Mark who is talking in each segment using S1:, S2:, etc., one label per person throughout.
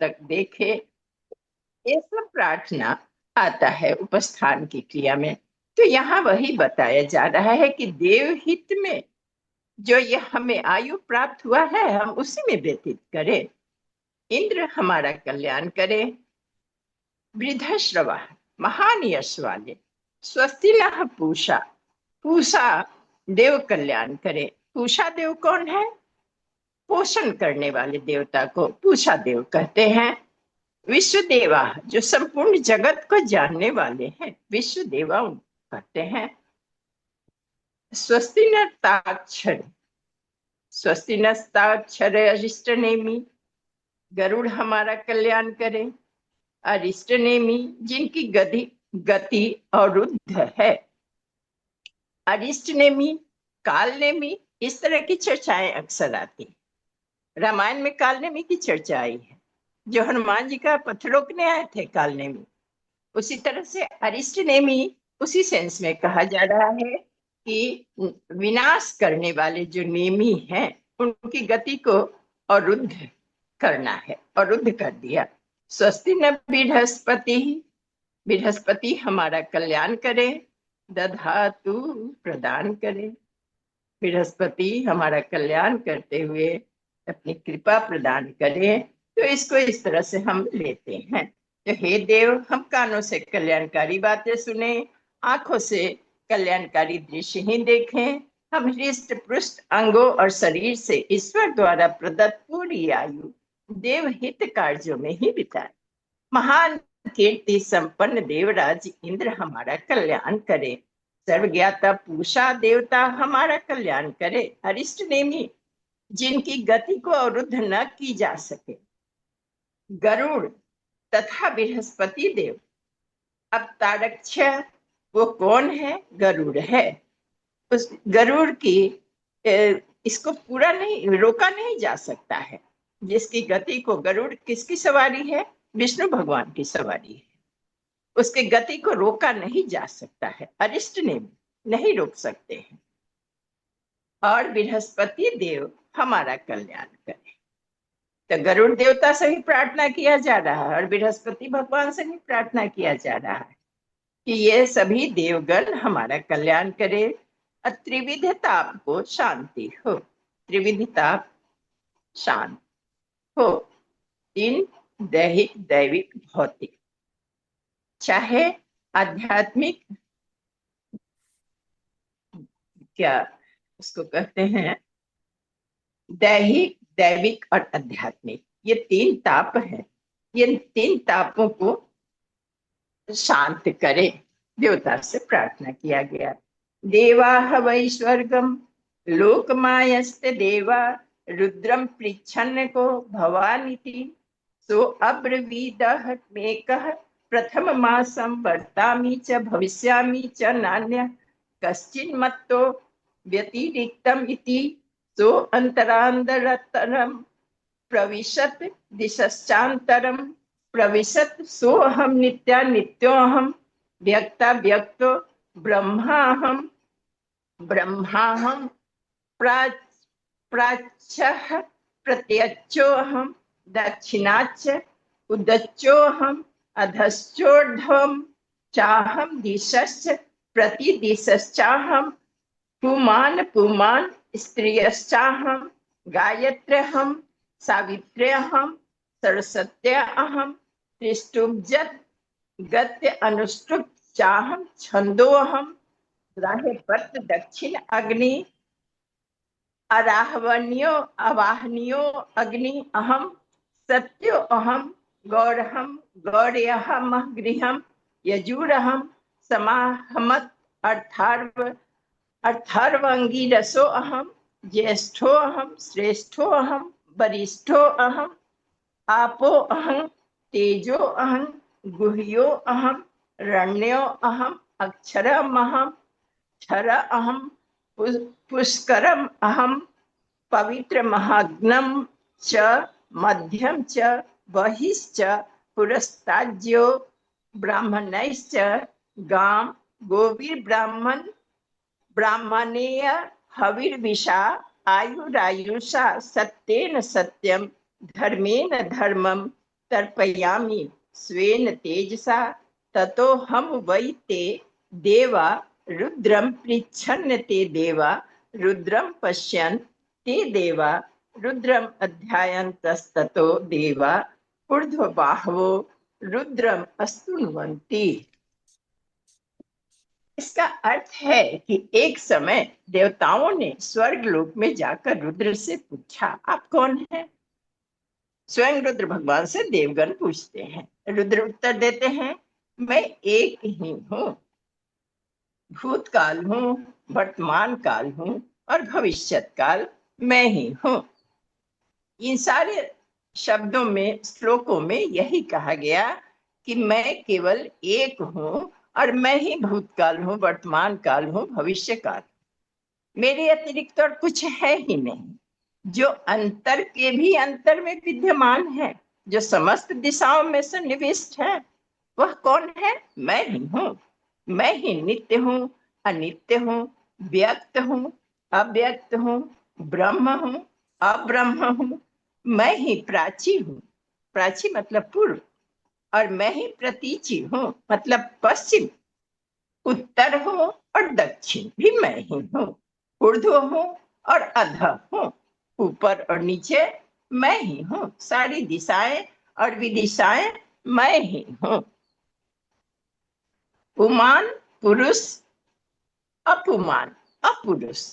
S1: पुस्तक देखे, ये सब प्रार्थना आता है उपस्थान की क्रिया में। तो यहाँ वही बताया जा रहा है कि देव हित में जो ये हमें आयु प्राप्त हुआ है हम उसी में व्यतीत करें। इंद्र हमारा कल्याण करे। वृद्धश्रवा महान यश वाले। स्वस्ति न पूषा, पूषा देव कल्याण करे। पूषा देव कौन है? पोषण करने वाले देवता को पूषा देव कहते हैं। विश्व देवा जो संपूर्ण जगत को जानने वाले हैं, विश्व देवा कहते हैं। स्वस्ति न ताक्षर, स्वस्ति न ताक्षर अरिष्ट नेमी, गरुड़ हमारा कल्याण करे। अरिष्ट नेमी जिनकी गति अवरुद्ध है। अरिष्ट नेमी, काल नेमी, इस तरह की चर्चाएं अक्सर आती। रामायण में काल नेमी की चर्चा आई है, जो हनुमान जी का पत्थर रोकने आए थे काल नेमी। उसी तरह से अरिष्ट नेमी उसी सेंस में कहा जा रहा है कि विनाश करने वाले जो नेमी हैं उनकी गति को अवरुद्ध करना है, अवरुद्ध कर दिया। स्वस्ति न बृहस्पति, बृहस्पति हमारा कल्याण करे। दधातु प्रदान करे, बृहस्पति हमारा कल्याण करते हुए अपनी कृपा प्रदान करे। तो इसको इस तरह से हम लेते हैं। तो हे देव, हम कानों से कल्याणकारी बातें सुने, आंखों से कल्याणकारी दृश्य ही देखें, हम हृष्ट पृष्ठ अंगों और शरीर से ईश्वर द्वारा प्रदत्त पूरी आयु देव हित कार्यों में ही बिताए। महान कीर्ति संपन्न देवराज इंद्र हमारा कल्याण करे। सर्वज्ञाता पूषा देवता हमारा कल्याण करे। अरिष्ट नेमी जिनकी गति को अवरुद्ध न की जा सके। गरुड़ तथा बृहस्पति देव। अब तारक्ष वो कौन है? गरुड़ है। उस गरुड़ की इसको पूरा नहीं रोका नहीं जा सकता है। जिसकी गति को, गरुड़ किसकी सवारी है? विष्णु भगवान की सवारी है। उसके गति को रोका नहीं जा सकता है। अरिष्ट ने नहीं रोक सकते हैं। और बृहस्पति देव हमारा कल्याण करे। तो गरुड़ देवता से भी प्रार्थना किया जा रहा है और बृहस्पति भगवान से भी प्रार्थना किया जा रहा है कि ये सभी देवगण हमारा कल्याण करे और त्रिविध ताप को शांति हो। त्रिविध ताप शांत हो। तीन, दैहिक, दैविक, भौतिक। चाहे आध्यात्मिक, क्या उसको कहते हैं, दैहिक, दैविक और आध्यात्मिक, ये तीन ताप हैं। ये तीन तापों को शांत करे, देवता से प्रार्थना किया गया। देवा वै स्वर्गम लोकमायस्ते देवा रुद्रम पृच्छन्न को भवानिति सो अब्रवीदः मेकः प्रथम मासं वर्तामि च भविष्यामि च नान्य कश्चिन्मत्तो व्यतिरिक्तम् इति सो अंतरांतरतरम प्रविशत दिशश्चांतरम प्रविशत सोहम नित्या नित्योहम व्यक्ता व्यक्तो ब्रह्माहम ब्रह्माहम प्राच्यः प्रत्यक्षोहम दक्षिणाच्च उदच्चोहम अधश्चोर्ध्वं चाहम दिशश्च प्रतिदिशश्चाहम पुमान पुमान स्त्रियश्चाहम गायत्र्यहम सावित्र्यहम सरस्वत्यहम त्रिष्टुब्जत गत्य अनुष्टुप चाहम छंदोहम ग्राह्यपत्र दक्षिण अग्नि अराहवन्यो अवाहनियो अग्नि अहम सत्यो अहम गौरहम गौर्यहम गृहम यजुरहम समाहमत अर्थार्वंगी रसो अहम ज्येष्ठो अहम श्रेष्ठो अहम वरिष्ठो अहम आपो अहम तेजो अहम गुह्यो अहम रण्यो अहम अक्षरम अहम क्षर अहम पुष्करम अहम पवित्र महाग्नम च मध्यम च बहिश्च पुरस्ताज्यो ब्राह्मणैश्च गाम गोवीर ब्राह्मण ब्राह्मणेय हविर्विषा आयुरायुषा सत्येन सत्यम धर्मेण धर्मम तर्पयामि स्वेन तेजसा ततो हम वै ते देवा रुद्रम पृच्छन् ते देवा रुद्रम पश्यन् ते देवा रुद्रम अध्यायन्तस्ततो देवा ऊर्ध्वबाहवो रुद्रम अस्तुन्वन्ति। इसका अर्थ है कि एक समय देवताओं ने स्वर्ग लोक में जाकर रुद्र से पूछा, आप कौन हैं? स्वयं रुद्र भगवान से देवगण पूछते हैं। रुद्र उत्तर देते हैं, मैं एक ही हूँ, भूतकाल हूँ, वर्तमान काल हूँ और भविष्यत काल मैं ही हूँ। इन सारे शब्दों में, श्लोकों में यही कहा गया कि मैं केवल एक हूँ और मैं ही भूतकाल हूँ, वर्तमान काल हूँ, भविष्य काल। मेरे अतिरिक्त और कुछ है ही नहीं। जो अंतर के भी अंतर में विद्यमान है, जो समस्त दिशाओं में सन्निविष्ट है, वह कौन है? मैं ही हूँ। मैं ही नित्य हूँ, अनित्य हूँ, व्यक्त हूँ, अव्यक्त हूँ, ब्रह्म हूँ, अब्रह्म हूँ। मैं ही प्राची हूँ, प्राची मतलब पूर्व, और मैं ही प्रतीची हूँ मतलब पश्चिम। उत्तर हूँ और दक्षिण भी मैं ही हूँ। ऊर्ध्व हूँ और अधः हूँ, ऊपर और नीचे मैं ही हूँ। सारी दिशाएं और विदिशाएं मैं ही हूँ। पुमान पुरुष, अपुमान अपुरुष,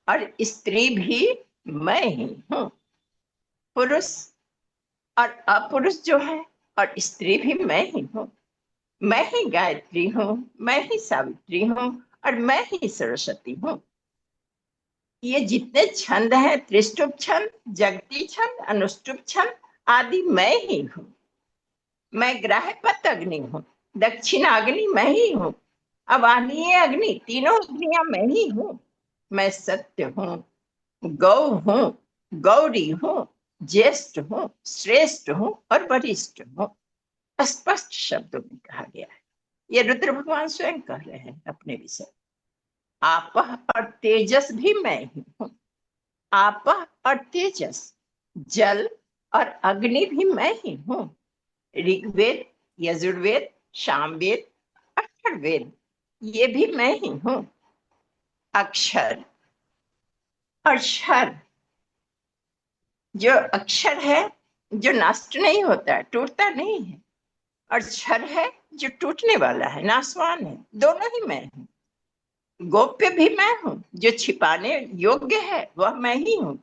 S1: और स्त्री भी मैं ही हूँ। पुरुष और अपुरुष जो है और स्त्री भी मैं ही हूँ। मैं ही गायत्री हूँ, मैं ही सावित्री हूँ और मैं ही सरस्वती हूँ। ये जितने छंद हैं, त्रिष्टुप छंद, जगती छंद, अनुष्टुप छंद आदि मैं ही हूँ। मैं ग्राहपत अग्नि हूँ, दक्षिणाग्नि मैं ही हूँ, अवानीय अग्नि, तीनों अग्नियां मैं ही हूँ। मैं सत्य हूँ, गौ हूँ, गौरी हूँ, ज्येष्ठ हूँ, श्रेष्ठ हूँ और वरिष्ठ हूँ। स्पष्ट शब्दों में कहा गया है। ये रुद्र भगवान स्वयं कह रहे हैं अपने विषय। आप और तेजस भी मैं ही हूँ। आप और तेजस, जल और अग्नि भी मैं ही हूँ। ऋग्वेद, यजुर्वेद, सामवेद, अथर्ववेद ये भी मैं ही हूँ। अक्षर और क्षर, जो अक्षर है जो नष्ट नहीं होता है, टूटता नहीं है, और क्षर है जो टूटने वाला है, नाशवान है, दोनों ही मैं हूँ। गोप्य भी मैं हूँ, जो छिपाने योग्य है वह मैं ही हूँ,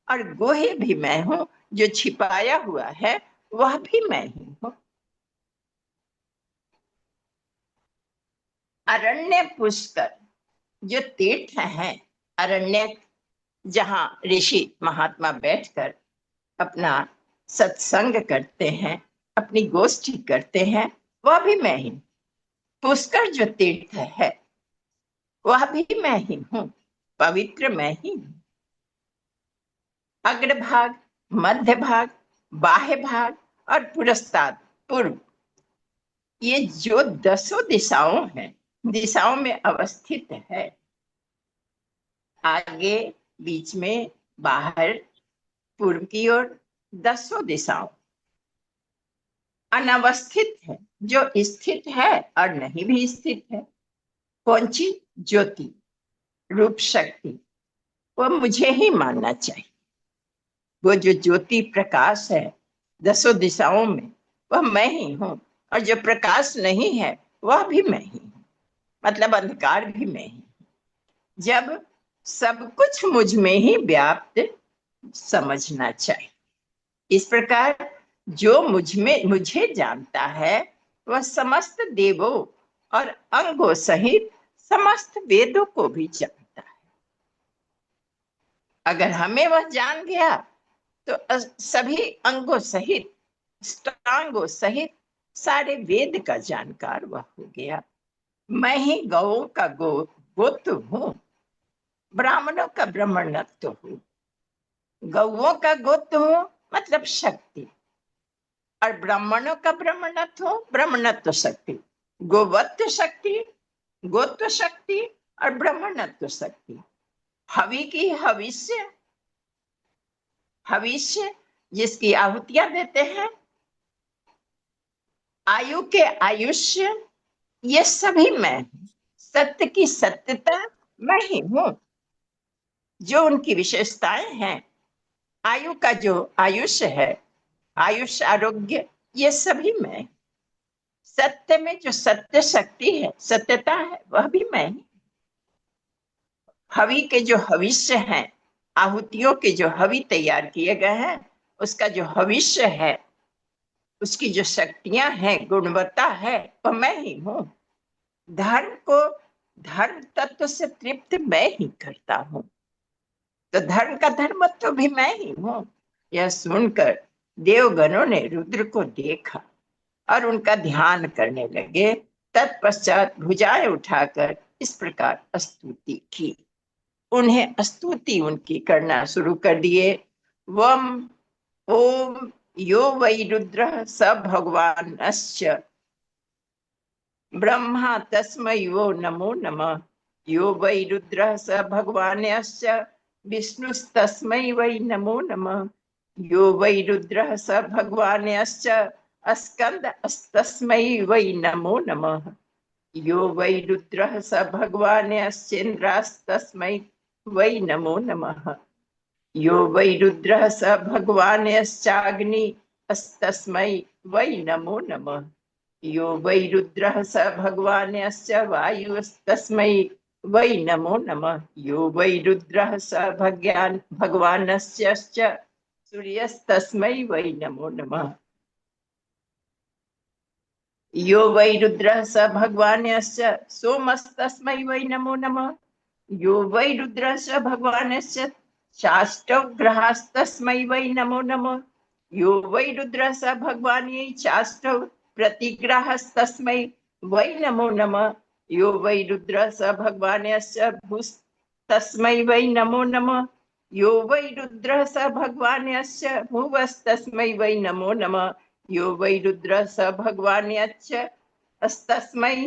S1: और गोह्य भी मैं हूँ, जो छिपाया हुआ है वह भी मैं ही हूँ। अरण्य पुष्कर, जो तीर्थ हैं, अरण्य जहाँ ऋषि महात्मा बैठकर अपना सत्संग करते हैं, अपनी गोष्ठी करते हैं, वह भी मैं ही। पुष्कर जो तीर्थ है वह भी मैं ही हूँ, पवित्र मैं ही हूँ। अग्रभाग, मध्य भाग, बाह्य भाग और पुरस्ताद, पूर्व, ये जो 10 दिशाओं हैं, दिशाओं में अवस्थित है। आगे, बीच में, बाहर, पूर्व की ओर 10 दिशाओं। अनवस्थित है, जो स्थित है और नहीं भी स्थित है। कौन सी? ज्योति, रूप शक्ति, वो मुझे ही मानना चाहिए। वो जो ज्योति प्रकाश है 10 दिशाओं में, वह मैं ही हूँ, और जो प्रकाश नहीं है वह भी मैं ही हूँ, मतलब अंधकार भी मैं ही। जब सब कुछ मुझ में ही व्याप्त समझना चाहिए। इस प्रकार जो मुझ में मुझे जानता है वह समस्त देवों और अंगों सहित समस्त वेदों को भी जानता है। अगर हमें वह जान गया तो सभी अंगों सहित, अष्टांगों सहित सारे वेद का जानकार वह हो गया। मैं ही गौओं का गोत्र हूँ, ब्राह्मणों का ब्राह्मणत्व हूँ। गौओं का गोत्र हूँ मतलब शक्ति, और ब्राह्मणों का ब्राह्मणत्व हूँ, ब्राह्मणत्व शक्ति, गोवत्व शक्ति, गोत्व शक्ति और ब्राह्मणत्व शक्ति। हवि की हविष्य, हविष्य जिसकी आहुतियां देते हैं, आयु के आयुष्य ये सभी मैं हूं। सत्य की सत्यता मैं ही हूं। जो उनकी विशेषताएं हैं, आयु का जो आयुष्य है, आयुष आरोग्य, ये सभी मैं। सत्य में जो सत्य शक्ति है, सत्यता है, वह भी मैं ही। हवि के जो हविष्य हैं, आहुतियों के जो हवि तैयार किए गए हैं, उसका जो हविष्य है, उसकी जो शक्तियां हैं, गुणवत्ता है, वह मैं ही हूं। धर्म को धर्म तत्व से तृप्त मैं ही करता हूं। तो धर्म का धर्म तो भी मैं ही हूं। यह सुनकर देवगणों ने रुद्र को देखा और उनका ध्यान करने लगे। तत्पश्चात भुजाएं उठाकर इस प्रकार स्तुति की। उन्हें स्तुति उनकी करना शुरू कर दिए। वम ओम यो वै रुद्र स भगवानश्च ब्रह्मा तस्मै वो नमो नमः। यो वै रुद्र स भगवानश्च विष्णुस्तस्मै वै नमो नमः। यो वै रुद्र स भगवानश्च स्कंदस्तस्मै वै नमो नमः। यो वै रुद्रः स भगवानश्चेन्द्रास्तस्मै वै नमो नमः। यो वै रुद्रः स भगवानश्चाग्निस्तस्मै वै नमो नमः। यो वै रुद्रः स भगवानश्च वायुस्तस्मै वै नमो नमः। यो वै रुद्रः स भगवानश्च सूर्यस्तस्मै वै नमो नमः। यो वै रुद्रः स भगवानश्च सोमस्तस्मै वै नमो नमः। यो वै रुद्रः स भगवानश्च चाष्टौग्रहास्तस्मै वै नमो नमः। यो वै रुद्रः स भगवान्यै चाष्टौ प्रतिग्रहस्तस्मै वै नमो नमः। यो वै रुद्रः स भगवानश्च भूस्तस्मै वै नमो नमः। यो वै रुद्रः स भगवानश्च भुवस्तस्मै वै नमो नमः। यो वै रुद्रः स भगवान्यश्च तस्मै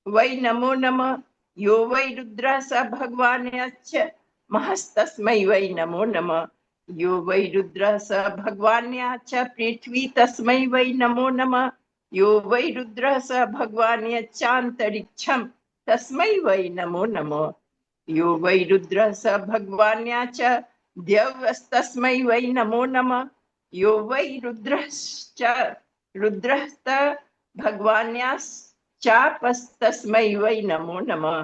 S1: वै नमो नमः। यो वै रुद्रः स भगवान्यश्च महस्तस्मै वै नमो नमः। यो वै रुद्रः स भगवान्या च पृथ्वी तस्मै वै नमो नमः। यो वै रुद्रः स भगवान्यश्चान्तरिक्षं तस्मै वै नमो नमः। यो वै रुद्रः स भगवान्या च द्यौस्तस्मै वै नमो नमः। यो वै रुद्रश्च रुद्रस्त भगवान्याश्चापस्तस्मै वै नमो नमः।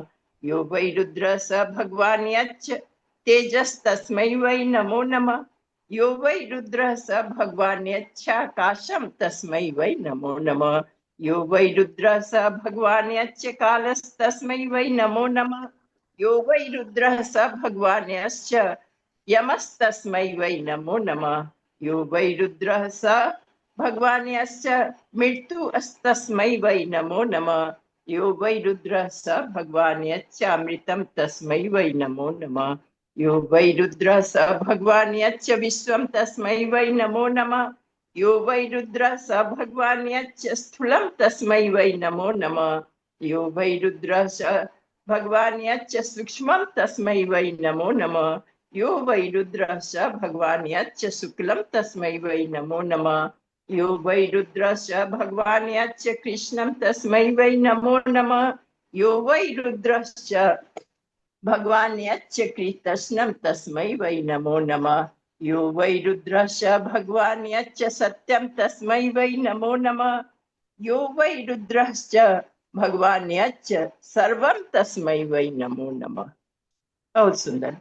S1: यो वै रुद्रः स भगवान्यश्च तेजस्तस्मै वै नमो नमः। यो वै रुद्रः स भगवान्यश्चाकाशं तस्मै वै नमो नमः। यो वै रुद्रः स भगवान्यश्च कालस्तस्मै वै नमो नमः। यो वै रुद्रः स भगवान्यश्च यमस्तस्मै वै नमो नमः। यो वै रुद्रः स भगवान्यश्च मृत्युस्तस्मै वै नमो नमः। यो वै रुद्रः स भगवान्यश्चामृतं तस्मै वै नमो नमः। यो वै रुद्रः स भगवान्यश्च विश्वं तस्मै वै नमो नमः। यो वै रुद्रः स भगवान्यश्च स्थूलं तस्मै वै नमो नमः। यो वै रुद्रः स भगवान्यश्च सूक्ष्मं तस्मै वै नमो नमः। यो वै रुद्रः स भगवान्यश्च शुक्लं तस्मै वै नमो नमः। यो वै रुद्रः स भगवान्यश्च कृष्णं तस्मै वै नमो नमः। यो वै रुद्रश्च भगवान्यश्च कृष्णं तस्मै वै नमो नमः। यो वै रुद्रश्च भगवान्यश्च सत्यं तस्मै वै नमो नमः। यो वै रुद्रश्च भगवान्यश्च सर्वं तस्मै वै नमो नमः। बहुत सुंदर।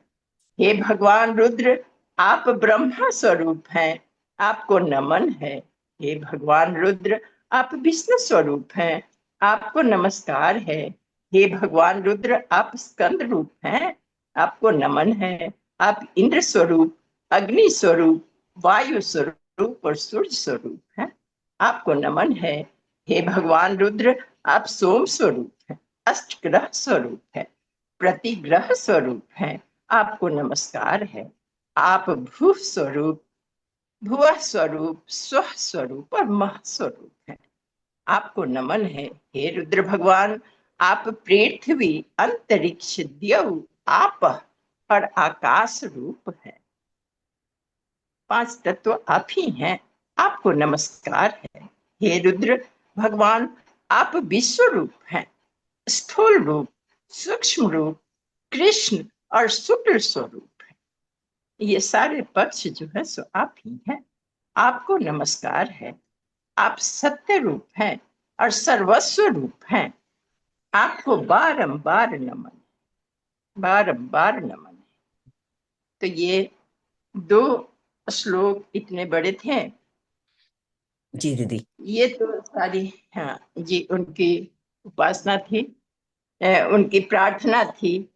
S1: हे भगवान रुद्र, आप ब्रह्मा स्वरूप हैं, आपको नमन है। हे भगवान रुद्र, आप विष्णु स्वरूप हैं, आपको नमस्कार है। हे भगवान रुद्र, आप स्कंद रूप हैं, आपको नमन है। आप इंद्र स्वरूप, अग्नि स्वरूप, वायु स्वरूप और सूर्य स्वरूप हैं, आपको नमन है। हे भगवान रुद्र, आप सोम स्वरूप हैं, अष्टग्रह स्वरूप है, प्रतिग्रह स्वरूप हैं, आपको नमस्कार है। आप भू स्वरूप, भुव स्वरूप, स्व स्वरूप और मह स्वरूप है, आपको नमन है। हे रुद्र भगवान, आप पृथ्वी, अंतरिक्ष, द्यौ, आप और आकाश रूप है, 5 तत्व आप ही हैं, आपको नमस्कार है। हे रुद्र भगवान, आप विश्व रूप हैं, स्थूल रूप, सूक्ष्म रूप, कृष्ण और शुक्ल स्वरूप है। ये सारे पक्ष जो है सो आप ही हैं। आपको नमस्कार है। आप सत्य रूप हैं और सर्वस्व रूप हैं। आपको बारंबार नमन, बारंबार नमन। तो ये दो श्लोक इतने बड़े थे।
S2: जी दीदी।
S1: ये तो सारी, हाँ जी, उनकी उपासना थी, उनकी प्रार्थना थी,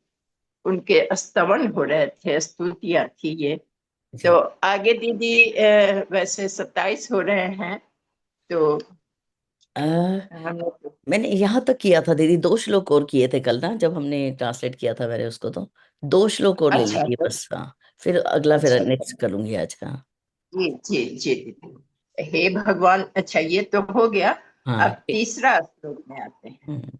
S1: उनके स्तवन हो रहे थे, स्तुतियां थी ये। तो
S2: जी
S1: आगे दीदी वैसे 27 हो रहे हैं, तो
S2: आ,
S1: हम लोग।
S2: मैंने यहाँ तक किया था दीदी, 2 श्लोक और किए थे कल ना, जब हमने ट्रांसलेट किया था मैंने उसको, तो 2 श्लोक और ले
S1: अच्छा
S2: लीजिए
S1: तो,
S2: बस। हाँ, फिर अगला फिर
S1: अच्छा
S2: नेक्स्ट करूंगी आज का।
S1: जी जी जी दीदी। हे भगवान, अच्छा ये तो हो गया। अब
S2: हाँ
S1: तीसरा श्लोक में आते हैं।
S2: हम्म,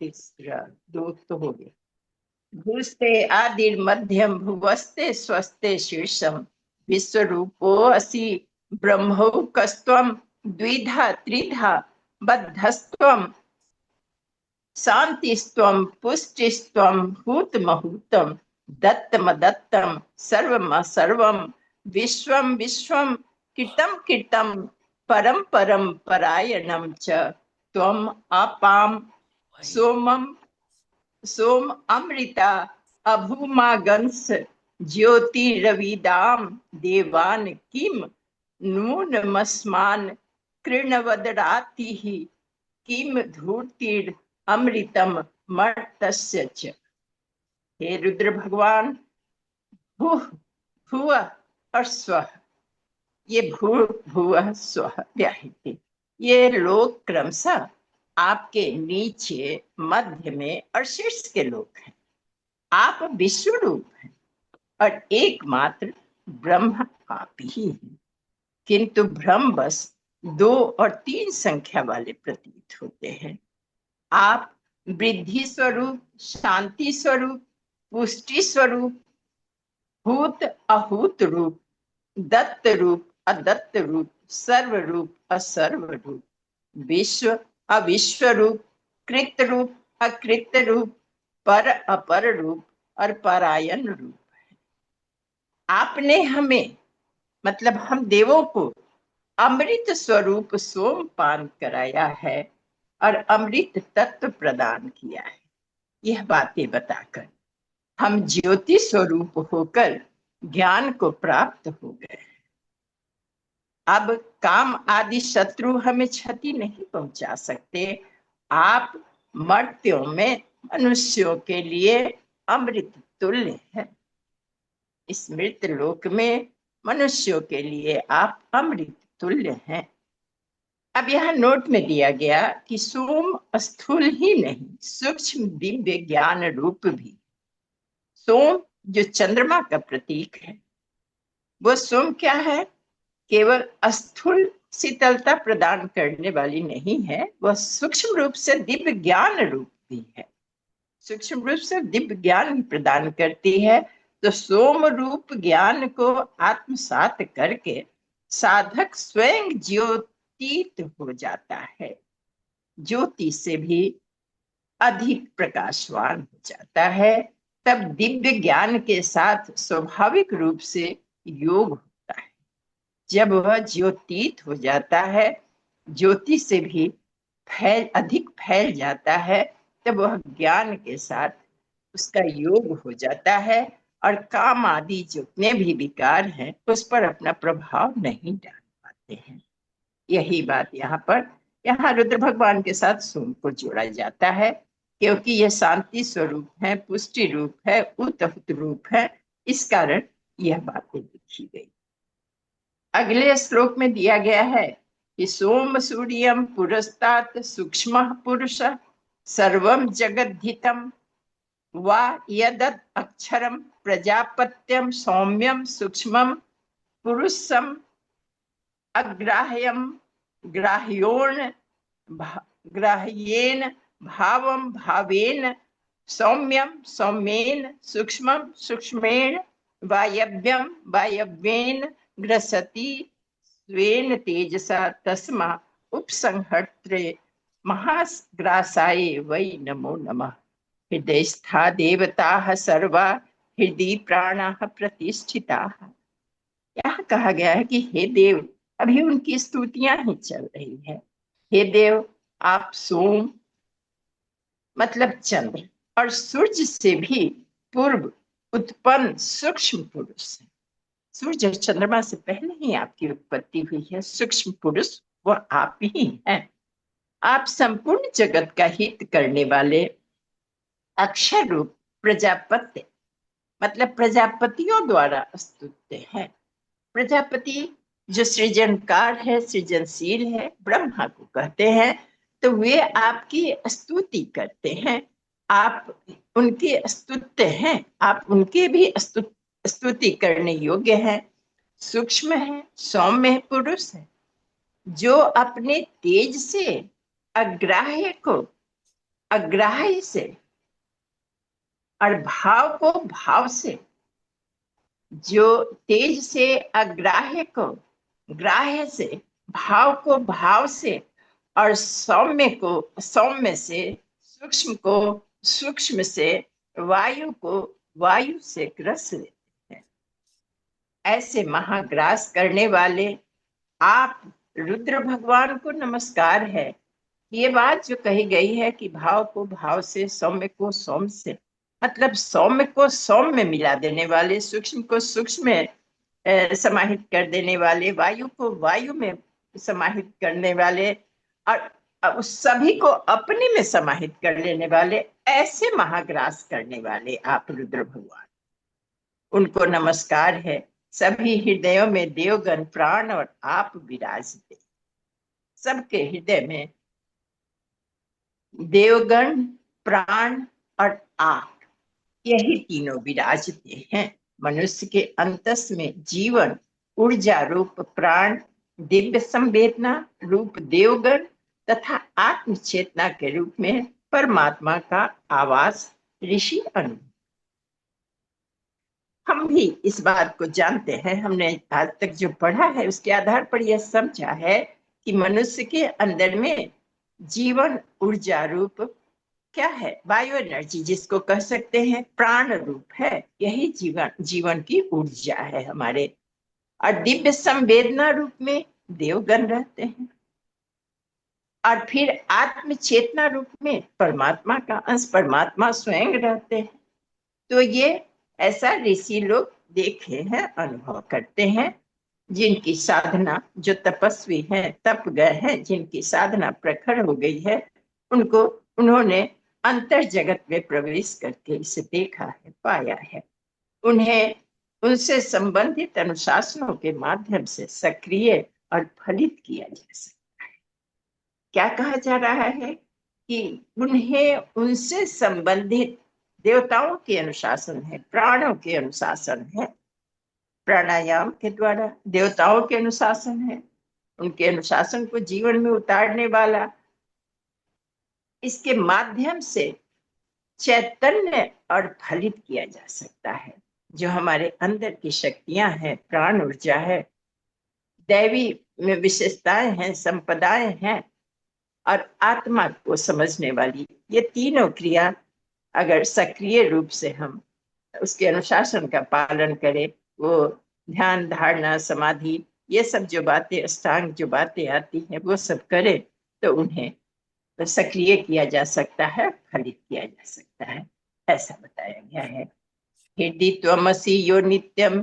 S1: तीसरा, दो तो हो गया। भूस्ते आदिर मध्यम भुवस्ते स्वस्ते शीर्षम विश्वरूपो असि ब्रह्मौकस्त्वं द्विधा त्रिधा बद्धस्त्वं शांतिस्त्वं पुष्टिस्त्वं हूतमहूतं दत्तमदत्तं सर्वमसर्वं विश्वं विश्वं कृतं कृतं परं परं परायणं च त्वम् अपां
S2: वही।
S1: सोमं सोम अमृता अभूमागंस ज्योतिरविदाम देवान किम नूनमस्मान कृणवदरातिः किम धूर्तिर अमृतम मर्तस्य च। हे रुद्र भगवान, भू भुव और स्व, ये भू भुव स्व व्याहृति, ये लोग क्रमशः आपके नीचे, मध्य में और शीर्ष के लोग हैं। आप विश्व रूप हैं और एकमात्र ब्रह्म आप ही हैं। किंतु भ्रम बस 2 और 3 संख्या वाले प्रतीत होते हैं। आप वृद्धि स्वरूप, शांति स्वरूप, पुष्टि स्वरूप, भूत अहूत रूप, दत्त रूप अदत्त रूप, सर्व रूप असर्व रूप, विश्व अविश्व रूप, कृत रूप अकृत रूप, पर अपर रूप और परायण रूप। आपने हमें, मतलब हम देवों को, अमृत स्वरूप सोमपान कराया है और अमृत तत्व प्रदान किया है। यह बातें बताकर हम ज्योति स्वरूप होकर ज्ञान को प्राप्त हो गए। अब काम आदि शत्रु हमें क्षति नहीं पहुंचा सकते। आप मर्त्यों में मनुष्यों के लिए अमृत तुल्य है। इस मृत लोक में मनुष्यों के लिए आप अमृत तुल्य हैं। अब यहाँ नोट में दिया गया कि सोम स्थूल ही नहीं, सूक्ष्म दिव्य ज्ञान रूप भी। सोम जो चंद्रमा का प्रतीक है, वो सोम क्या है? केवल स्थूल शीतलता प्रदान करने वाली नहीं है, वह सूक्ष्म रूप से दिव्य ज्ञान रूप भी है। सूक्ष्म रूप से दिव्य ज्ञान प्रदान करती है। तो सोम रूप ज्ञान को आत्मसात करके साधक स्वयं ज्योतित हो जाता है, ज्योति से भी अधिक प्रकाशवान हो जाता है। तब दिव्य ज्ञान के साथ स्वाभाविक रूप से योग होता है। जब वह ज्योतित हो जाता है, ज्योति से भी अधिक फैल जाता है, तब वह ज्ञान के साथ उसका योग हो जाता है और काम आदि जितने भी विकार हैं उस पर अपना प्रभाव नहीं डाल पाते हैं। यही बात यहाँ रुद्र भगवान के साथ सोम को जोड़ा जाता है, क्योंकि यह शांति स्वरूप है, पुष्टि रूप है, उतहुत रूप है। इस कारण यह बातें लिखी गई। अगले श्लोक में दिया गया है कि सोम सूर्यम पुरस्तात् सूक्ष्म पुरुष सर्वम जगद्धितम वा यदत् अक्षरम प्रजापत्यम सौम्यम सूक्ष्मम पुरुषम अग्राह्यम ग्राह्योन ग्राह्येन भावम भावेन सौम्यम सौम्येन सूक्ष्मम सूक्ष्मेण वायव्यम वायव्येन ग्रसति स्वेन तेजसा तस्मा उपसंहर्त्रे महाग्रासाय वै नमो नमः। हृदयस्था देवताः सर्वा हृदय प्राणाः प्रतिष्ठिताः। यहाँ कहा गया है कि हे देव, अभी उनकी स्तुतियां ही चल रही है। हे देव, आप सोम मतलब चंद्र और सूर्य से भी पूर्व उत्पन्न सूक्ष्म पुरुष है। सूर्य और चंद्रमा से पहले ही आपकी उत्पत्ति हुई है। सूक्ष्म पुरुष वो आप ही हैं। आप संपूर्ण जगत का हित करने वाले अक्षर रूप प्रजापति मतलब प्रजापतियों द्वारा स्तुत्य है। प्रजापति जो सृजनकार है, सृजनशील है, ब्रह्मा को कहते हैं, तो वे आपकी स्तुति करते हैं। आप उनके स्तुत्य हैं, आप उनके भी स्तुति करने योग्य हैं। सूक्ष्म है, सौम्य पुरुष है, जो अपने तेज से अग्राह्य को अग्राह्य से और भाव को भाव से, जो तेज से अग्राह्य को ग्राह्य से, भाव को भाव से और सौम्य को सौम्य से, सूक्ष्म को सूक्ष्म से, वायु को वायु से ग्रस लेते हैं। ऐसे महाग्रास करने वाले आप रुद्र भगवान को नमस्कार है। ये बात जो कही गई है कि भाव को भाव से, सौम्य को सौम्य से, मतलब सौम्य को सौम्य में मिला देने वाले, सूक्ष्म को सूक्ष्म में समाहित कर देने वाले, वायु को वायु में समाहित करने वाले और उस सभी को अपने में समाहित कर लेने वाले, ऐसे महाग्रास करने वाले आप रुद्र भगवान, उनको नमस्कार है। सभी हृदयों में देवगण प्राण और आप विराजते। सबके हृदय में देवगण, प्राण और आप, यही तीनों विराजते हैं। मनुष्य के अंतस में जीवन ऊर्जा रूप प्राण, दिव्य संवेदना रूप देवगण तथा आत्म चेतना के रूप में परमात्मा का आवास ऋषि अनु। हम भी इस बात को जानते हैं, हमने आज तक जो पढ़ा है उसके आधार पर यह समझा है कि मनुष्य के अंदर में जीवन ऊर्जा रूप क्या है, बायो एनर्जी जिसको कह सकते हैं, प्राण रूप है। यही जीवन की ऊर्जा है हमारे। और दिव्य संवेदना रूप में देवगण रहते हैं, और फिर आत्म चेतना रूप में परमात्मा का अंश परमात्मा स्वयं रहते हैं। तो ये ऐसा ऋषि लोग देखे हैं, अनुभव करते हैं। जिनकी साधना, जो तपस्वी हैं, तप गए हैं, जिनकी साधना प्रखर हो गई है, उनको उन्होंने अंतर जगत में प्रवेश करके इसे देखा है, पाया है। उन्हें उनसे संबंधित अनुशासनों के माध्यम से सक्रिय और फलित किया जा सकता है। क्या कहा जा रहा है कि उन्हें उनसे संबंधित देवताओं के अनुशासन है, प्राणों के अनुशासन है, प्राणायाम के द्वारा देवताओं के अनुशासन है, उनके अनुशासन को जीवन में उतारने वाला, इसके माध्यम से चैतन्य और फलित किया जा सकता है। जो हमारे अंदर की शक्तियां हैं, प्राण ऊर्जा है, दैवी में विशेषताएं हैं, संपदाएं हैं और आत्मा को समझने वाली, ये तीनों क्रिया अगर सक्रिय रूप से हम उसके अनुशासन का पालन करें, वो ध्यान, धारणा, समाधि, ये सब जो बातें, अष्टांग जो बातें आती हैं, वो सब करें तो उन्हें सक्रिय किया जा सकता है, फलित किया जा सकता है। ऐसा बताया गया है। हृदय त्वमसि यो नित्यम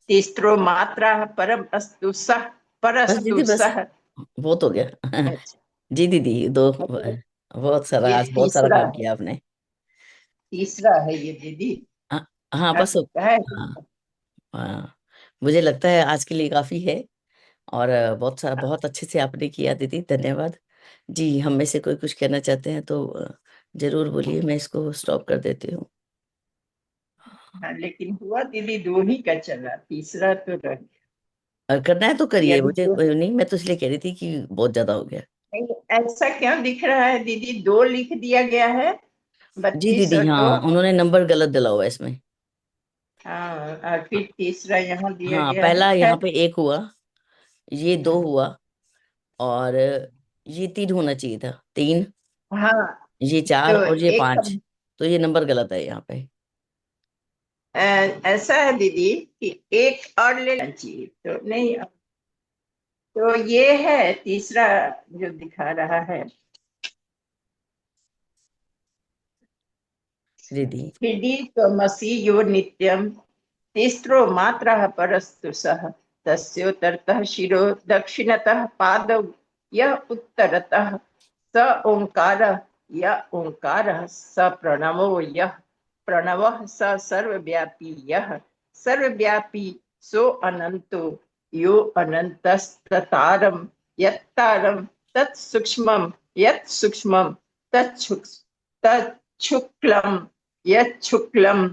S1: तीस्रो मात्रा परम अस्तु सह
S2: बस
S1: परस्तु
S2: दीदी, बस
S1: सह।
S2: बहुत हो गया।
S1: अच्छा,
S2: जी दीदी, दो
S1: मतलब
S2: बहुत सारा,
S1: ये
S2: आज बहुत सारा
S1: तीसरा
S2: काम
S1: है,
S2: किया आपने।
S1: तीसरा है ये दीदी।
S2: हाँ हाँ,
S1: आप
S2: बस
S1: लगता है
S2: हाँ हाँ, मुझे लगता है आज के लिए काफी है। और बहुत सारा, बहुत अच्छे से आपने किया दीदी, धन्यवाद। जी, हम में से कोई कुछ कहना चाहते हैं तो जरूर बोलिए, मैं इसको स्टॉप कर देती हूँ।
S1: हाँ, लेकिन हुआ दीदी दो ही का चला, तीसरा तो रह गया।
S2: करना है तो
S1: ये
S2: करिए,
S1: अभी
S2: मुझे
S1: तो
S2: नहीं, मैं तो इसलिए कह रही थी कि बहुत ज्यादा हो गया।
S1: नहीं, ऐसा क्यों दिख रहा है दीदी, दो लिख दिया गया है,
S2: जी
S1: 32
S2: दीदी,
S1: और दो।
S2: हाँ, उन्होंने नंबर गलत डाला हुआ है इसमें।
S1: हाँ, और फिर तीसरा यहाँ दिया
S2: हाँ,
S1: गया है,
S2: पहला यहाँ
S1: खैर।
S2: पे 1 हुआ, ये 2 हुआ, और ये 3 होना चाहिए था, 3,
S1: हाँ,
S2: ये 4
S1: तो
S2: और ये
S1: एक
S2: 5। तो ये नंबर गलत है यहाँ पे।
S1: ऐसा है दीदी कि एक और ले लेना चाहिए, तो नहीं। तो ये है तीसरा जो दिखा रहा है।
S2: दीदी।
S1: हृदि त्वमसि यो नित्यं तिस्रो मात्रः परस्तु सः तस्योत्तरतः शिरो दक्षिणतः पादौ यः उत्तरतः स ओंकारः य ओंकारः स प्रणवो यः प्रणवः स सर्वव्यापी यः सर्वव्यापी सो अनंतो यो अनंतस्ततारं यत्तारं तत्सूक्ष्मं यत्सूक्ष्मं तच्छुक्लं यच्छुक्लं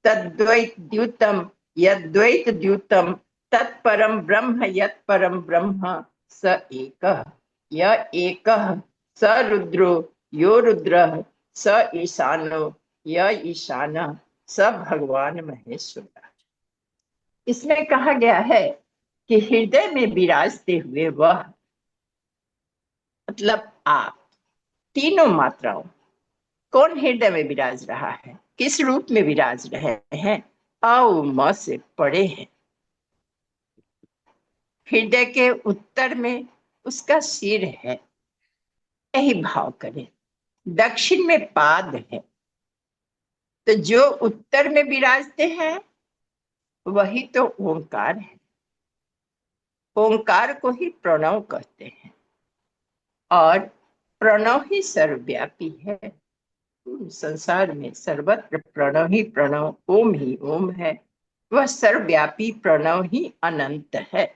S1: तद्वैद्युतं यद्वैतद्युतं तत्परं ब्रह्म यत्परं ब्रह्म स एकः य एकः स रुद्रो यो रुद्रः स ईशानो य ईशानः स भगवान महेश्वर। इसमें कहा गया है कि हृदय में विराजते हुए वह, मतलब आप, तीनों मात्राओं, कौन हृदय में विराज रहा है, किस रूप में विराज रहे हैं? अ म से पड़े हैं। हृदय के उत्तर में उसका सिर है, यही भाव करें। दक्षिण में पाद है, तो जो उत्तर में विराजते हैं वही तो ओंकार है। ओंकार को ही प्रणव कहते हैं, और प्रणव ही सर्वव्यापी है। संसार में सर्वत्र प्रणव ही प्रणव, ओम ही ओम है। वह सर्वव्यापी प्रणव ही अनंत है।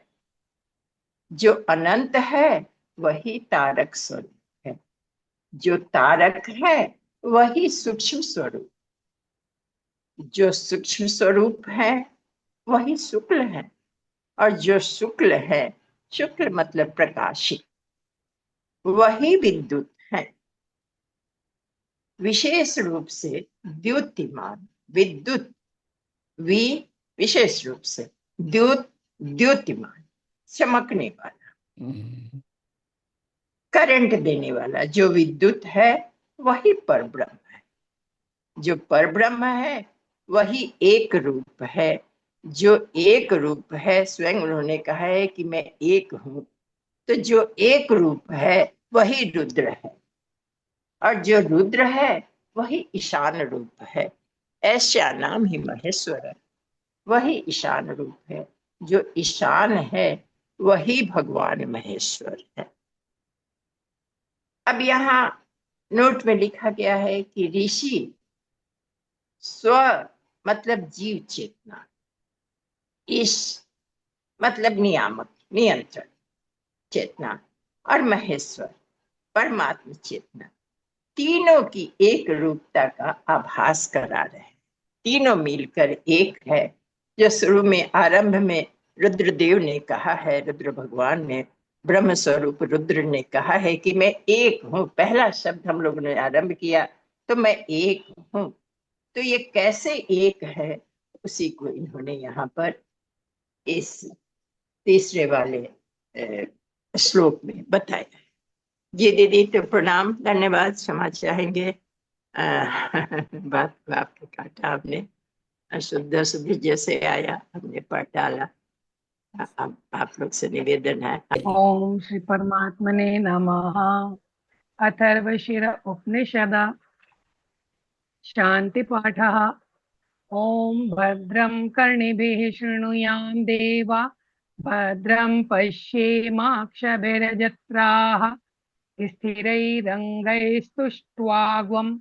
S1: जो अनंत है वही तारक स्वरूप है। जो तारक है वही सूक्ष्म स्वरूप। जो सूक्ष्म स्वरूप है वही शुक्ल है, और जो शुक्ल है, शुक्ल मतलब प्रकाशित, वही विद्युत है। विशेष रूप से द्युतिमान, विद्युत, वि विशेष रूप से, द्युत द्युतिमान, चमकने वाला,
S2: हम्म।
S1: करंट देने वाला। जो विद्युत है वही परब्रह्म है। जो परब्रह्म है वही एक रूप है। जो एक रूप है, स्वयं उन्होंने कहा है कि मैं एक हूं। तो जो एक रूप है वही रुद्र है, और जो रुद्र है वही ईशान रूप है। ऐसा नाम ही महेश्वर है, वही ईशान रूप है। जो ईशान है वही भगवान महेश्वर है। अब यहाँ नोट में लिखा गया है कि ऋषि स्व मतलब जीव चेतना, ईश मतलब नियामक नियंत्रण चेतना, और महेश्वर परमात्म चेतना, तीनों की एक रूपता का आभास करा रहे हैं। तीनों मिलकर एक है। जो शुरू में आरंभ में रुद्रदेव ने कहा है, रुद्र भगवान ने, ब्रह्म स्वरूप रुद्र ने कहा है कि मैं एक हूँ। पहला शब्द हम लोगों ने आरंभ किया तो मैं एक हूँ। तो ये कैसे एक है, उसी को इन्होंने यहाँ पर इस तीसरे वाले श्लोक में बताया। जी दीदी, तो प्रणाम, धन्यवाद, क्षमा चाहेंगे। बात को आपने काटा, आपने अशुद्ध शुद्ध जैसे आया हमने पढ़ डाला। अब आप लोग से निवेदन है।
S3: ओम श्री परमात्मने नमः। अथर्वशीर उपनिषद शांति पाठः। ओम भद्रं कर्णिभिः शृणुयाम देवा, भद्रं पश्येमाक्षभिर्यजत्राः स्थिरैरङ्गैस्तुष्ट्वाग्वं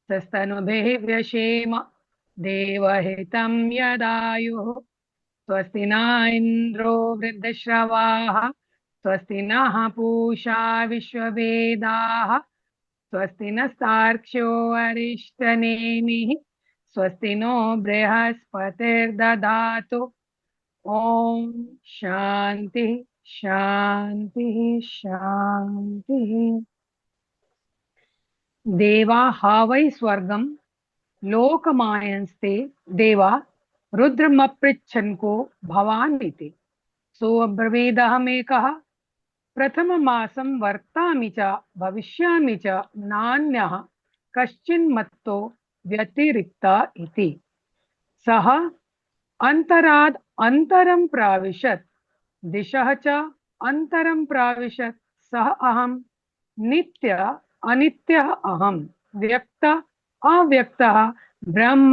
S3: सस्तनुभिः व्यशेम देवहितं यदायुः। स्वस्ति न इन्द्रो वृद्धश्रवाः, स्वस्ति नः पूषा विश्ववेदाः, स्वस्ति नस्तार्क्ष्यो अरिष्टनेमिः, स्वस्ति नो बृहस्पतिर्दधातु। ॐ शान्ति शान्ति शान्ति। देवा हा वै स्वर्गं लोकमायंस्ते देवा रुद्रमपृच्छन् को भवान् इति। सो अब्रवीदहमेकः प्रथममासं वर्तामि च भविष्यामि च नान्यः कश्चिन्मत्तो व्यतिरिक्त इति। सः अन्तराद् अन्तरं प्राविशत्, दिशः च अन्तरं प्राविशत्। सः अहं, नित्य अनित्यः अहं, व्यक्त अव्यक्तः, ब्रह्म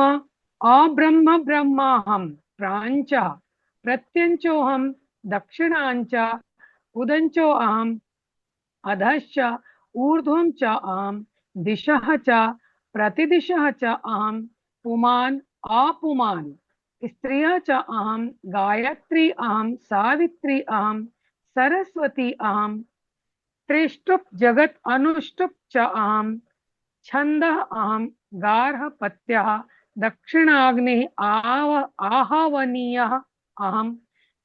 S3: अब्रह्म ब्रह्माहं, प्राञ्च प्रत्यञ्चोऽहं, दक्षिणाञ्च उदञ्चो अहम्, अधश्च ऊर्ध्वं च अहं, दिशः च प्रतिदिशः च अहं, पुमान् अपुमान्, स्त्रियः च अहं, गायत्री अहं, सावित्री अहं, सरस्वती अहं, त्रिष्टुप् जगत् अनुष्टुप् च अहं, छन्दः अहं, गार्हपत्यः, दक्षिणाग्निः आहवनीयः अहं,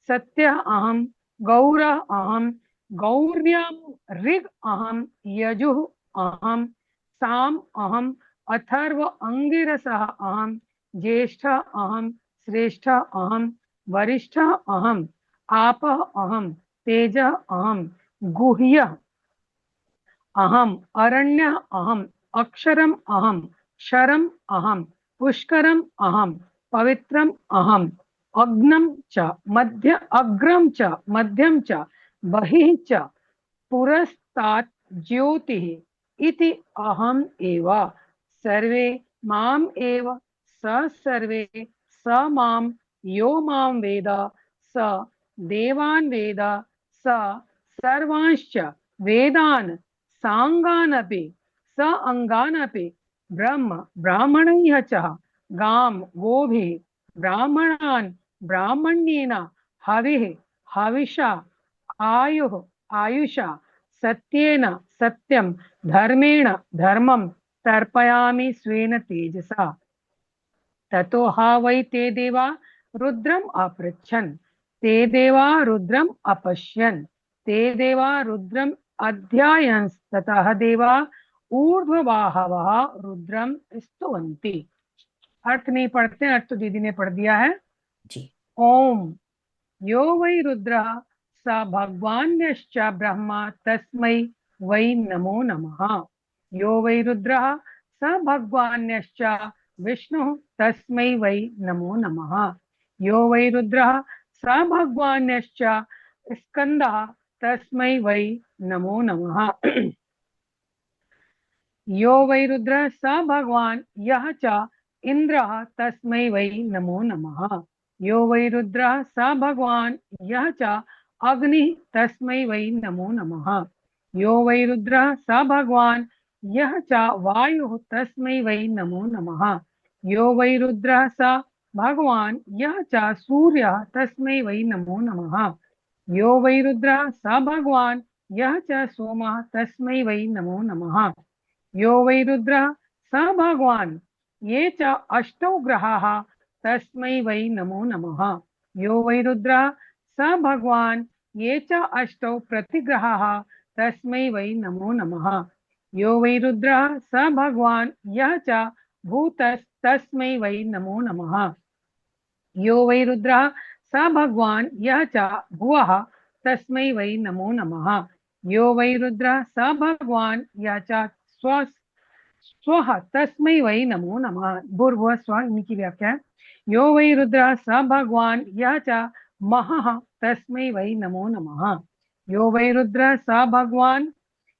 S3: सत्यः अहं, गौरः अहं, गौर्यं ऋग् अहं, यजुः अहं, साम अहं, अथर्व अंगिरसः अहं, ज्येष्ठः अहं, श्रेष्ठः अहं, वरिष्ठः अहं, आपः अहं, तेजः अहं, गुह्यः अहम, अरण्य अहम, अक्षरम अहम, क्षरम अहम, पुष्करम अहम, पवित्रम अहम, अग्नम च मध्य अग्रम च मध्यम च बहिः च पुरस्तात् ज्योतिः इति अहम एव। सर्वे माम एव स सर्वे स माम यो माम वेद स देवान् वेद स सर्वांश्च वेदान् सांगानपि स अंगानपि ब्रह्म ब्राह्मणैः च गां गोभिः ब्राह्मणान् ब्राह्मण्येन हविः हविषा आयुः आयुषा सत्येन सत्यं धर्मेण धर्मं तर्पयामि स्वेन तेजसा। ततो हा वै ते देवा रुद्रम् अपृच्छन्, ते देवा रुद्रम् अपश्यन्, ते देवा रुद्रम् अध्यायंस्ततः देवा ऊर्ध्वबाहवः रुद्रम स्तुवन्ति। अर्थ नहीं पढ़ते, अर्थ तो दीदी ने पढ़ दिया है
S2: जी।
S3: ओम यो वै रुद्रः स भगवान्यश्च ब्रह्मा तस्मै वै नमो नमः। यो वै रुद्रः स भगवान्यश्च विष्णुः तस्मै वै नमो नमः। यो वै रुद्रः स भगवान्यश्च स्कन्दः तस्मै वै नमो नमः। यो वै रुद्रः स भगवान् यः च इन्द्रः तस्मै वै नमो नमः। यो वै रुद्रः स भगवान् यः च अग्निः तस्मै वै नमो नमः। यो वै रुद्रः स भगवान् यः च वायुः तस्मै वै नमो नमः। यो वै रुद्रः स भगवान् यः च सूर्यः तस्मै वै नमो नमः। यो वै रुद्रः स भगवान् यः च सोमः तस्मै वै नमो नमः। यो वै रुद्रः स भगवान् ये च अष्टौ ग्रहाः तस्मै वै नमो नमः। यो वै रुद्रः स भगवान् ये च अष्टौ प्रतिग्रहाः तस्मै वै नमो नमः। यो वै रुद्रः स भगवान् यः च भूतस्तस्मै वै नमो नमः। यो वै रुद्रः स भगवान् यः च भुवः तस्मै वै नमो नमः। यो वै रुद्रः स भगवान् यः च स्वः तस्मै वै नमो नमः। भूर्भुवः स्वः इनकी व्याख्या है। यो वै रुद्रः स भगवान् यः च महः तस्मै वै नमो नमः। यो वै रुद्रः स भगवान्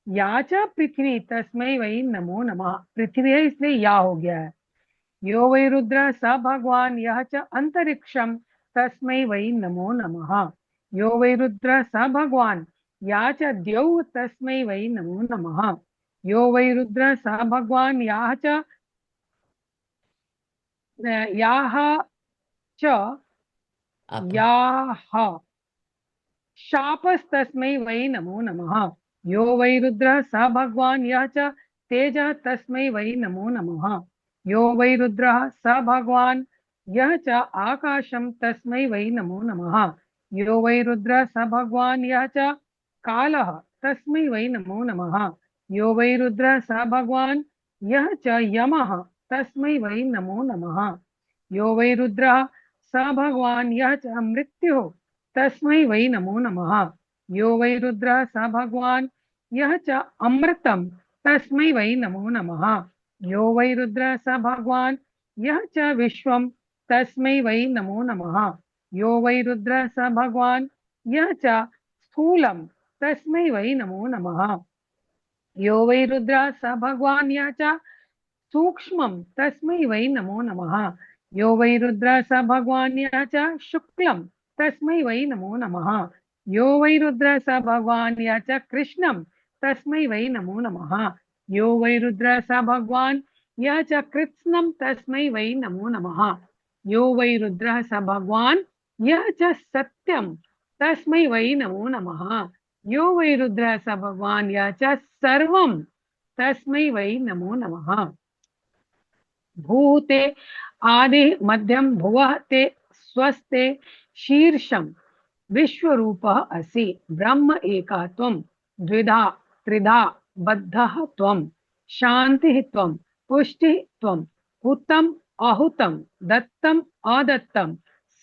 S3: या च पृथ्वी तस्मै वै नमो नमः। पृथ्वी है इसलिए या हो गया है। यो वै रुद्रः स भगवान् यः च अंतरिक्षं तस्मै वै नमो नमः। यो वै रुद्रः स भगवान् या च द्यौः तस्मै वै नमो नमः। यो वै रुद्रः स भगवान् याः च शापस्तस्मै वै नमो नमः। यो वै रुद्रः स भगवान् यः च तेजः तस्मै वै नमो नमः। यो वै रुद्रः स भगवान् यः च आकाशं तस्मै वै नमो नमः। यो वै रुद्रः स भगवान् यः च कालः तस्मै वै नमो नमः। यो वै रुद्रः स भगवान् यः च यमः तस्मै वै नमो नमः। यो वै रुद्रः स भगवान् यः च मृत्युः तस्मै वै नमो नमः। यो वै रुद्रः स भगवान् यः च अमृतं तस्मै वै नमो नमः। यो वै रुद्रः स भगवान् यः च विश्वं तस्मै वै नमो नमः। यो वै रुद्रः स भगवान् यः च स्थूलं तस्मै वै नमो नमः। यो वै रुद्रः स भगवान् यः च सूक्ष्मं तस्मै वै नमो नमः। यो वै रुद्रः स भगवान् यः च शुक्लं तस्मै वै नमो नमः। यो वै रुद्रः स भगवान् यः च कृष्णं तस्मै वै नमो नमः। यो वै रुद्रः स भगवान् यः च कृत्स्नं तस्मै वै नमो नमः। यो वै रुद्रः स भगवान् यः च सत्यं तस्मै वै नमो नमः। यो वै रुद्रः स भगवान् यः च सर्वं तस्मै वै नमो नमः। भूते आदि मध्यम भुवः ते स्वस्ते शीर्षं विश्वरूपः असि ब्रह्म एका त्वं द्विधा त्रिधा बद्धः त्वं शान्तिः त्वं पुष्टिः त्वं हुतम् अहुतं दत्तम् अदत्तं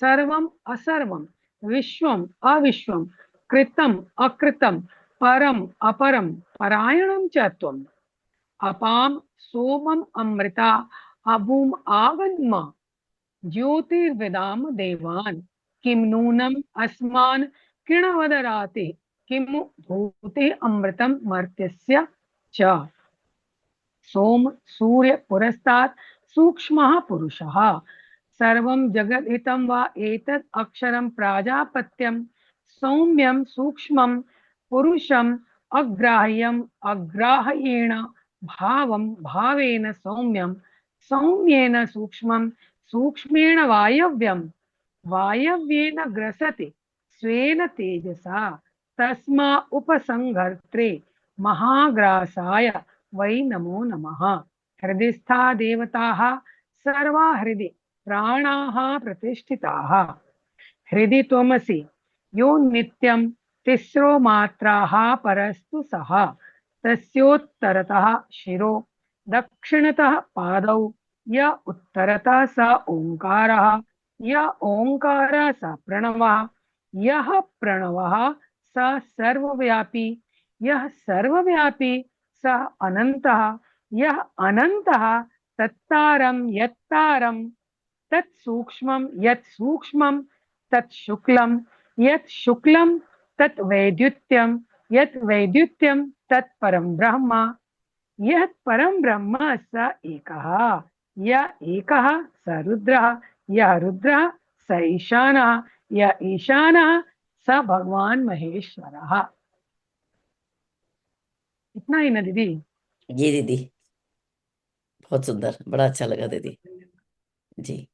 S3: सर्वम् असर्वं विश्वम् अविश्वं कृतम् अकृतं परम् अपरं परायणं च त्वम् अपां सोमम् अमृता अभूम आगन्म ज्योतिर्विदाम देवान् किं नूनम् अस्मान् किणवदराते किं भूते अमृतं मर्त्यस्य च। सोम सूर्य पुरस्तात् सूक्ष्मः पुरुषः सर्वं जगद्हितं वा एतत् अक्षरं प्राजापत्यं सौम्यं सूक्ष्मं पुरुषम् अग्राह्यम् अग्राह्येण भावं भावेन सौम्यं सौम्येन सूक्ष्मं सूक्ष्मेण वायव्यं वायव्येन ग्रसते स्वेन तेजसा तस्मा उपसंहर्त्रे महाग्रासाय वै नमो नमः। हृदिस्था देवताः सर्वा हृदि प्राणाः प्रतिष्ठिताः हृदि त्वमसि यो नित्यं तिस्रो मात्राः परस्तु सः तस्योत्तरतः शिरो दक्षिणतः पादौ य उत्तरतः स ओङ्कारः य ओङ्कारः स प्रणवः यः प्रणवः स सर्वव्यापी यः सर्वव्यापी स अनन्तः यः अनन्तः तत्तारं यत्तारं तत् सूक्ष्मं यत् सूक्ष्मं तत् शुक्लं यत् शुक्लं तत् वैद्युत्यं यत् वैद्युत्यं तत् परं ब्रह्म यत् परं ब्रह्म स एकः य एकः स रुद्रः यः रुद्रः स ईशानः य ईशानः स भगवान महेश्वरः। इतना ही ना दीदी?
S2: जी दीदी, बहुत सुंदर, बड़ा अच्छा लगा दीदी जी।